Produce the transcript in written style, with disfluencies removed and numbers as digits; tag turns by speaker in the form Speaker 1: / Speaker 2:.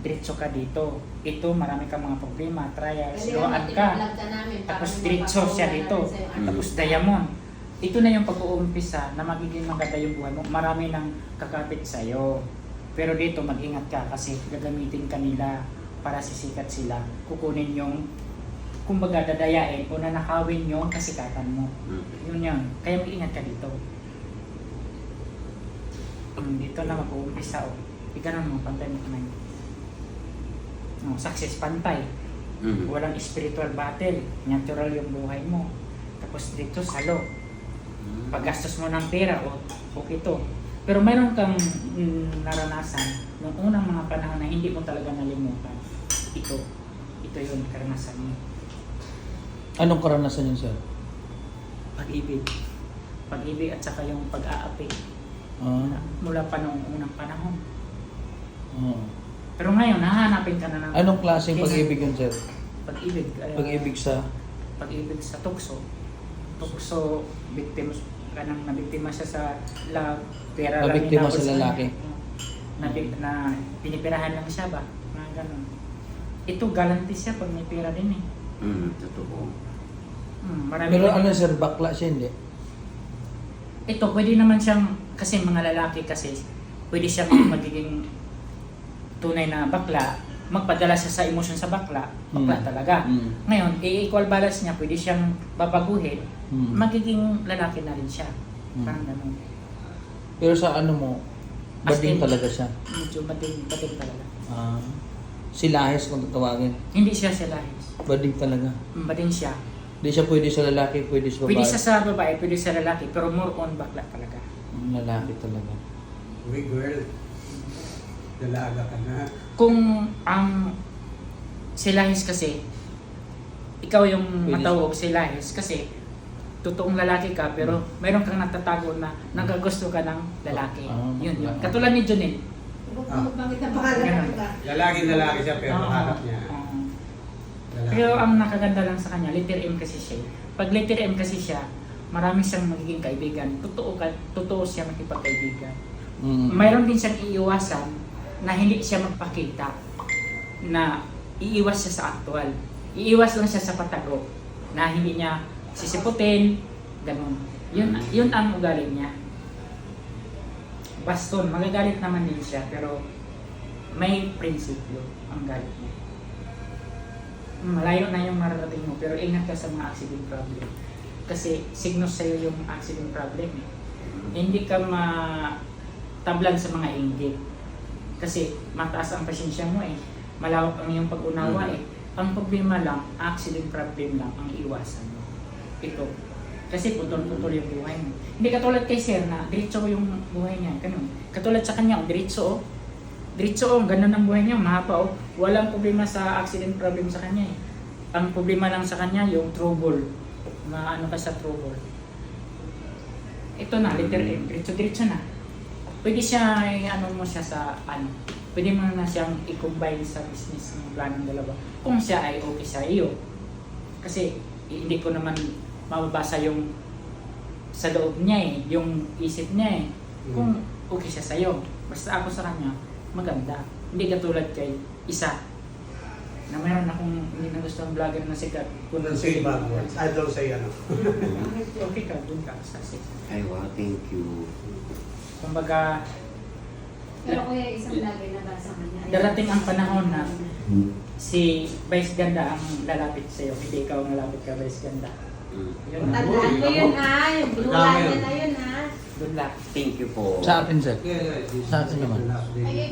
Speaker 1: diretso ka dito. Ito, marami kang mga problema, trials,
Speaker 2: Kasi
Speaker 1: loan
Speaker 2: namin,
Speaker 1: ka.
Speaker 2: tinatlag ka namin para
Speaker 1: Tapos
Speaker 2: may
Speaker 1: diretso siya
Speaker 2: mapatuloy
Speaker 1: dito.
Speaker 2: namin sa'yo.
Speaker 1: Tapos diamond. Ito na yung pag-uumpisa na magiging maganda yung buhay mo. Marami nang kakapit sa'yo. Pero dito, mag-ingat ka kasi gagamitin ka nila para sisikat sila. Kukunin yung, kumbaga dadayain o nanakawin yung kasikatan mo. Yun yun. Kaya mag-ingat ka dito. Dito na mag-uumpisa. Oh. Iganon mo, pantay mo kamay. Oh, success, pantay. Walang spiritual battle. Natural yung buhay mo. Tapos dito, salo. Paggastos mo ng pera, okay to. Pero mayroon kang naranasan nung unang mga panahon na hindi mo talaga nalimutan. Ito yun, karanasan mo.
Speaker 3: Anong karanasan yun, sir?
Speaker 1: Pag-ibig. Pag-ibig at saka yung pag-aapi. Mula pa noong unang panahon. Pero ngayon, nahanapin ka na ng...
Speaker 3: Anong klaseng pag-ibig yun, sir?
Speaker 1: Pag-ibig.
Speaker 3: Pag-ibig sa...
Speaker 1: Pag-ibig sa tukso. Tukso, victim ka nang nabiktima siya sa love. Pera lang
Speaker 3: Nabiktima
Speaker 1: inabot
Speaker 3: sa lalaki.
Speaker 1: kanya. Na pinipirahan lang siya ba? Mga ganun. Ito, galanti siya pag may pera din eh.
Speaker 4: Totoo.
Speaker 1: Marami
Speaker 3: Pero
Speaker 1: din-
Speaker 3: ano, sir, bakla siya, hindi?
Speaker 1: Ito, pwede naman siyang, kasi mga lalaki kasi, pwede siyang magiging tunay na bakla, magpadala siya sa emosyon sa bakla talaga. Ngayon, i-equal balance niya, pwede siyang babaguhin, magiging lalaki na rin siya. Parang ganun.
Speaker 3: Pero sa ano mo,
Speaker 1: As
Speaker 3: bading
Speaker 1: in-
Speaker 3: talaga siya.
Speaker 1: Medyo bading talaga.
Speaker 3: Si Lahes kung tatawagin.
Speaker 1: Hindi siya sa lahis.
Speaker 3: Bading talaga.
Speaker 1: Bading siya.
Speaker 3: Hindi siya pwede sa lalaki, pwede sa babae.
Speaker 1: Pwede siya sa babae, pwede sa lalaki, pero more on bakla talaga.
Speaker 3: Lalaki talaga.
Speaker 5: Uy, girl. Dalaga ka na.
Speaker 1: Kung ang si lahis kasi, ikaw yung
Speaker 3: Pwede
Speaker 1: matawag si lahis kasi totoong lalaki ka pero mayroon kang natatago na nagkagusto ka ng lalaki. Yun. Katulad ni Junel.
Speaker 2: Bakit na pangalan
Speaker 1: Ganun.
Speaker 2: ka?
Speaker 5: Lalaki siya pero
Speaker 1: Oo.
Speaker 5: hanap niya.
Speaker 1: Oo.
Speaker 5: Lalaki.
Speaker 1: Pero ang nakaganda lang sa kanya, letter M kasi siya. Pag letter M kasi siya, marami siyang magiging kaibigan. Totoo siya makipagkaibigan. Mayroon din siyang iiwasan na hindi siya magpakita na iiwas siya sa actual. Iiwas lang siya sa patago na hindi niya sisiputin, ganun. Yun ang ugali niya. Baston, magagalit naman din siya pero may prinsipyo ang galit niya. Malayo na yung mararating mo pero ingat ka sa mga accident problem. Kasi signos sa'yo yung accident problem eh. Hindi ka matablan sa mga inggit. Kasi mataas ang pasensya mo eh. Malawak ang iyong pag-unawa eh. Ang problema lang, accident problem lang ang iwasan mo. Ito. Kasi putol-putol yung buhay mo. Hindi katulad kay Sir na diretso yung buhay niya. Ganun. Katulad sa kanya, diretso oh. Diretso oh, ganun ang buhay niya, mahaba oh. Walang problema sa accident problem sa kanya eh. Ang problema lang sa kanya yung trouble. Maano ka sa trouble. Ito na, letter M. Diretso na. Pwede siya, ano mo siya sa, pwede mo na siyang i-combine sa business ng planong dalawa. Kung siya ay okay sa iyo. Kasi, hindi ko naman mababasa yung sa loob niya eh, yung isip niya eh. Kung okay siya sa iyo. Basta ako sa kanya, maganda. Hindi katulad kay isa na mayroon akong hindi na gusto ang vlogger na sikat.
Speaker 5: Don't say bad words. I don't say ano.
Speaker 1: Okay ka, dun ka sa sikat.
Speaker 4: Ay, wow, thank you.
Speaker 1: Kumbaga,
Speaker 2: Pero kuya, isang lagi na ba sa kanya?
Speaker 1: darating ang panahon na si Vice Ganda ang lalapit sa iyo, hindi ikaw ang lalapit ka, Vice Ganda. Yun na.
Speaker 2: Tandaan ko yun ha, yung bunulan niya na yun ha.
Speaker 1: Good luck.
Speaker 4: Thank you po.
Speaker 3: Sa atin, sir.
Speaker 5: Yeah.
Speaker 3: Sa atin naman.
Speaker 2: Ay,